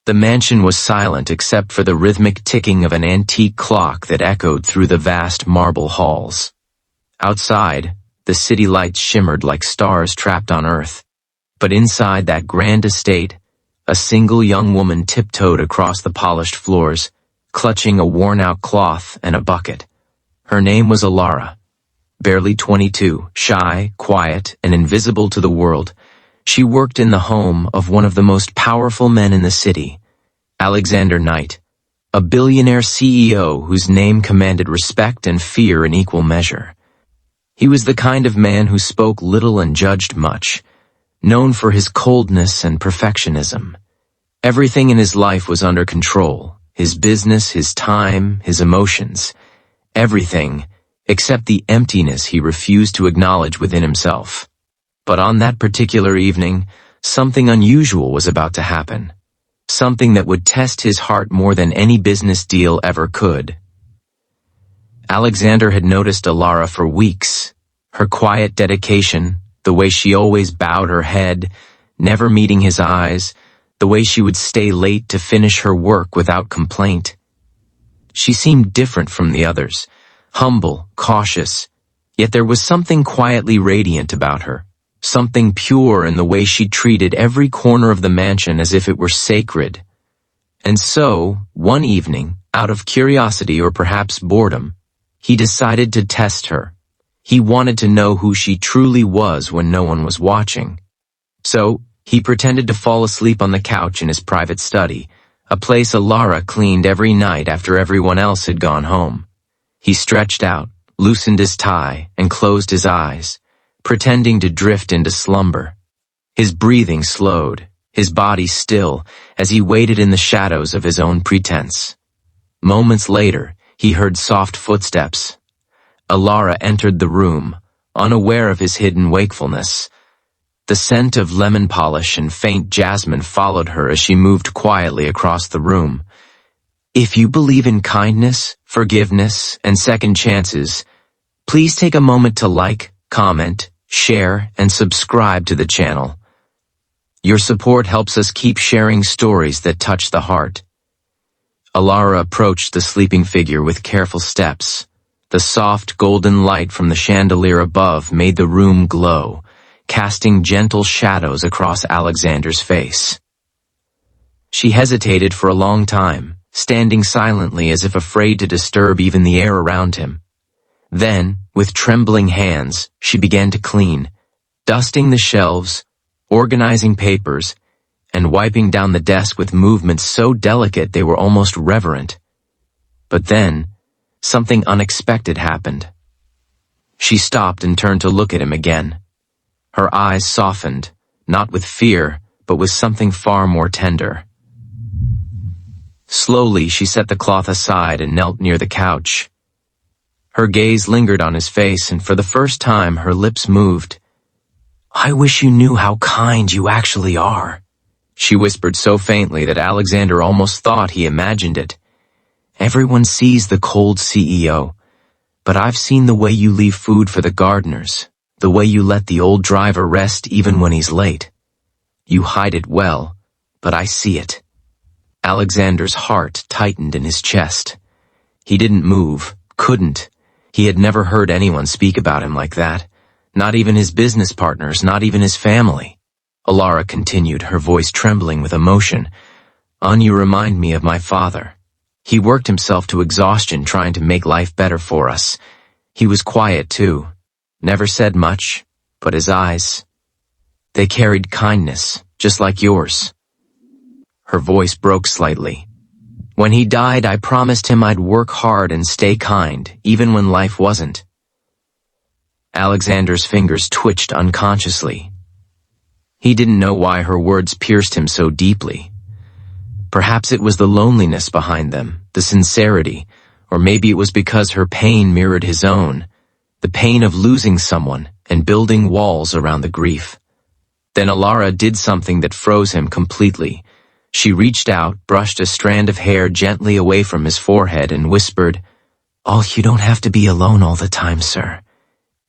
The mansion was silent except for the rhythmic ticking of an antique clock that echoed through the vast marble halls. Outside, the city lights shimmered like stars trapped on Earth. But inside that grand estate, a single young woman tiptoed across the polished floors, clutching a worn-out cloth and a bucket. Her name was Alara. Barely 22, shy, quiet, and invisible to the world, she worked in the home of one of the most powerful men in the city, Alexander Knight, a billionaire CEO whose name commanded respect and fear in equal measure. He was the kind of man who spoke little and judged much, known for his coldness and perfectionism. Everything in his life was under control, his business, his time, his emotions, everything except the emptiness he refused to acknowledge within himself. But on that particular evening, something unusual was about to happen, something that would test his heart more than any business deal ever could. Alexander had noticed Alara for weeks, her quiet dedication, the way she always bowed her head, never meeting his eyes, the way she would stay late to finish her work without complaint. She seemed different from the others, humble, cautious, yet there was something quietly radiant about her, something pure in the way she treated every corner of the mansion as if it were sacred. And so, one evening, out of curiosity or perhaps boredom, he decided to test her. He wanted to know who she truly was when no one was watching. So, he pretended to fall asleep on the couch in his private study, a place Alara cleaned every night after everyone else had gone home. He stretched out, loosened his tie, and closed his eyes, pretending to drift into slumber. His breathing slowed, his body still, as he waited in the shadows of his own pretense. Moments later, he heard soft footsteps. Alara entered the room, unaware of his hidden wakefulness. The scent of lemon polish and faint jasmine followed her as she moved quietly across the room. If you believe in kindness, forgiveness, and second chances, please take a moment to like, comment, share, and subscribe to the channel. Your support helps us keep sharing stories that touch the heart. Alara approached the sleeping figure with careful steps. The soft golden light from the chandelier above made the room glow, casting gentle shadows across Alexander's face. She hesitated for a long time, standing silently as if afraid to disturb even the air around him. Then, with trembling hands, she began to clean, dusting the shelves, organizing papers, and wiping down the desk with movements so delicate they were almost reverent. But then, something unexpected happened. She stopped and turned to look at him again. Her eyes softened, not with fear, but with something far more tender. Slowly, she set the cloth aside and knelt near the couch. Her gaze lingered on his face, and for the first time, her lips moved. "I wish you knew how kind you actually are," she whispered so faintly that Alexander almost thought he imagined it. "Everyone sees the cold CEO, but I've seen the way you leave food for the gardeners, the way you let the old driver rest even when he's late. You hide it well, but I see it." Alexander's heart tightened in his chest. He didn't move, couldn't. He had never heard anyone speak about him like that. Not even his business partners, not even his family. Alara continued, her voice trembling with emotion. "You remind me of my father. He worked himself to exhaustion trying to make life better for us. He was quiet too. Never said much, but his eyes, they carried kindness, just like yours." Her voice broke slightly. "When he died, I promised him I'd work hard and stay kind, even when life wasn't." Alexander's fingers twitched unconsciously. He didn't know why her words pierced him so deeply. Perhaps it was the loneliness behind them, the sincerity, or maybe it was because her pain mirrored his own, the pain of losing someone and building walls around the grief. Then Alara did something that froze him completely. She reached out, brushed a strand of hair gently away from his forehead, and whispered, "Oh, you don't have to be alone all the time, sir.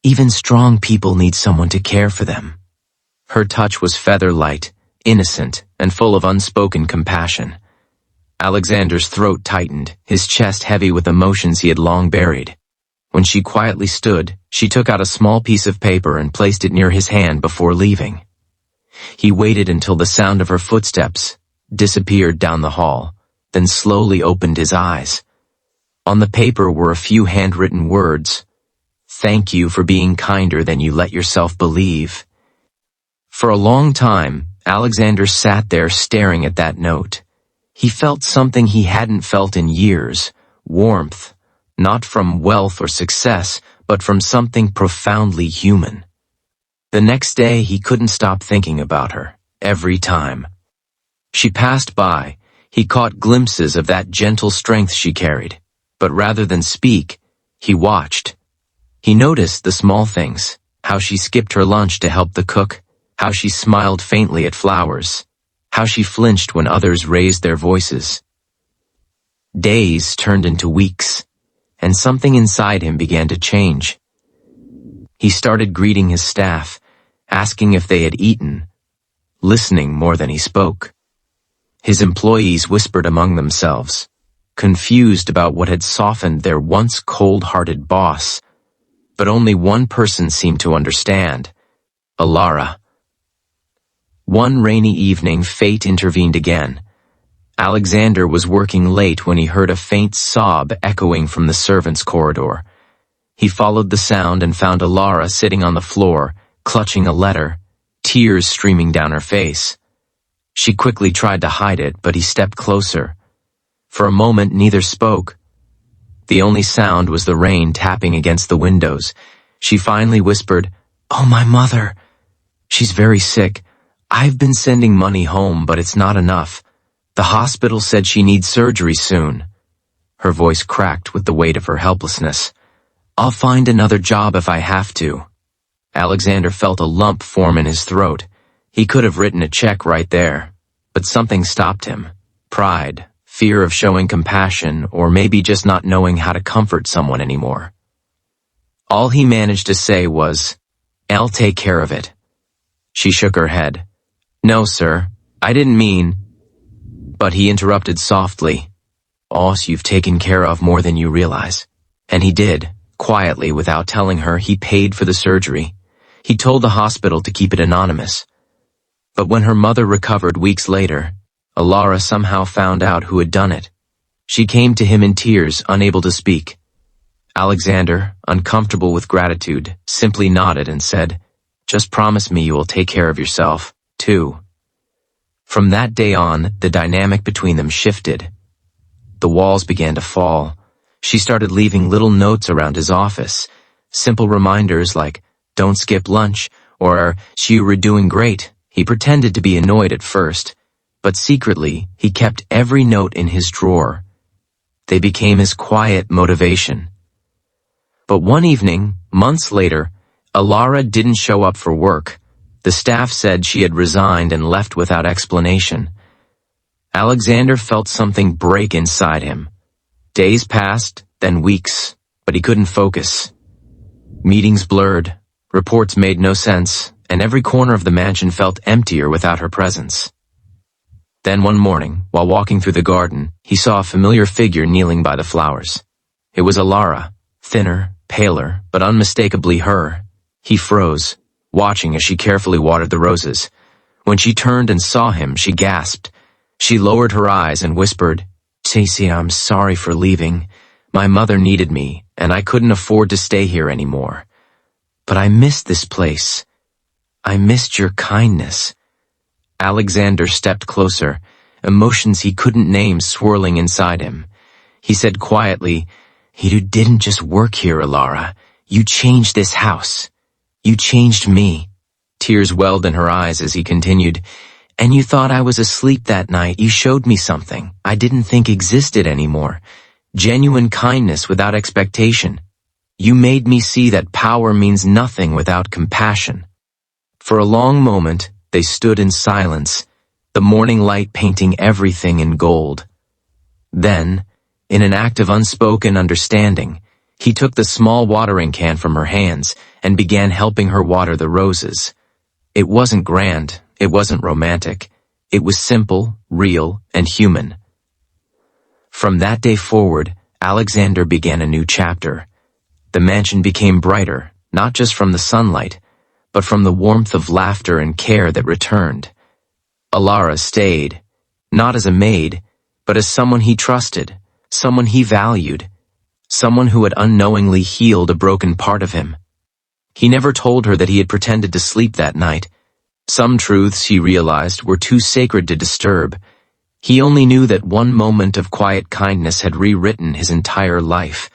Even strong people need someone to care for them." Her touch was feather-light, innocent, and full of unspoken compassion. Alexander's throat tightened, his chest heavy with emotions he had long buried. When she quietly stood, she took out a small piece of paper and placed it near his hand before leaving. He waited until the sound of her footsteps disappeared down the hall, then slowly opened his eyes. On the paper were a few handwritten words. "Thank you for being kinder than you let yourself believe." For a long time, Alexander sat there staring at that note. He felt something he hadn't felt in years, warmth, not from wealth or success, but from something profoundly human. The next day, he couldn't stop thinking about her, every time she passed by, he caught glimpses of that gentle strength she carried, but rather than speak, he watched. He noticed the small things, how she skipped her lunch to help the cook, how she smiled faintly at flowers, how she flinched when others raised their voices. Days turned into weeks, and something inside him began to change. He started greeting his staff, asking if they had eaten, listening more than he spoke. His employees whispered among themselves, confused about what had softened their once cold-hearted boss. But only one person seemed to understand: Alara. One rainy evening, fate intervened again. Alexander was working late when he heard a faint sob echoing from the servants' corridor. He followed the sound and found Alara sitting on the floor, clutching a letter, tears streaming down her face. She quickly tried to hide it, but he stepped closer. For a moment, neither spoke. The only sound was the rain tapping against the windows. She finally whispered, "Oh, my mother. She's very sick. I've been sending money home, but it's not enough. The hospital said she needs surgery soon." Her voice cracked with the weight of her helplessness. "I'll find another job if I have to." Alexander felt a lump form in his throat. He could have written a check right there, but something stopped him. Pride, fear of showing compassion, or maybe just not knowing how to comfort someone anymore. All he managed to say was, "I'll take care of it." She shook her head. "No, sir, I didn't mean—" But he interrupted softly. "Oss, you've taken care of more than you realize." And he did, quietly, without telling her. He paid for the surgery. He told the hospital to keep it anonymous. But when her mother recovered weeks later, Alara somehow found out who had done it. She came to him in tears, unable to speak. Alexander, uncomfortable with gratitude, simply nodded and said, "Just promise me you will take care of yourself, too." From that day on, the dynamic between them shifted. The walls began to fall. She started leaving little notes around his office, simple reminders like, "Don't skip lunch," or "You were doing great." He pretended to be annoyed at first, but secretly, he kept every note in his drawer. They became his quiet motivation. But one evening, months later, Alara didn't show up for work. The staff said she had resigned and left without explanation. Alexander felt something break inside him. Days passed, then weeks, but he couldn't focus. Meetings blurred, reports made no sense, and every corner of the mansion felt emptier without her presence. Then one morning, while walking through the garden, he saw a familiar figure kneeling by the flowers. It was Alara, thinner, paler, but unmistakably her. He froze, watching as she carefully watered the roses. When she turned and saw him, she gasped. She lowered her eyes and whispered, "Stacey, I'm sorry for leaving. My mother needed me, and I couldn't afford to stay here anymore. But I missed this place. I missed your kindness." Alexander stepped closer, emotions he couldn't name swirling inside him. He said quietly, "You didn't just work here, Alara. You changed this house. You changed me." Tears welled in her eyes as he continued, "And you thought I was asleep that night. You showed me something I didn't think existed anymore. Genuine kindness without expectation. You made me see that power means nothing without compassion." For a long moment, they stood in silence, the morning light painting everything in gold. Then, in an act of unspoken understanding, he took the small watering can from her hands and began helping her water the roses. It wasn't grand, it wasn't romantic. It was simple, real, and human. From that day forward, Alexander began a new chapter. The mansion became brighter, not just from the sunlight, but from the warmth of laughter and care that returned. Alara stayed, not as a maid, but as someone he trusted, someone he valued, someone who had unknowingly healed a broken part of him. He never told her that he had pretended to sleep that night. Some truths, he realized, were too sacred to disturb. He only knew that one moment of quiet kindness had rewritten his entire life.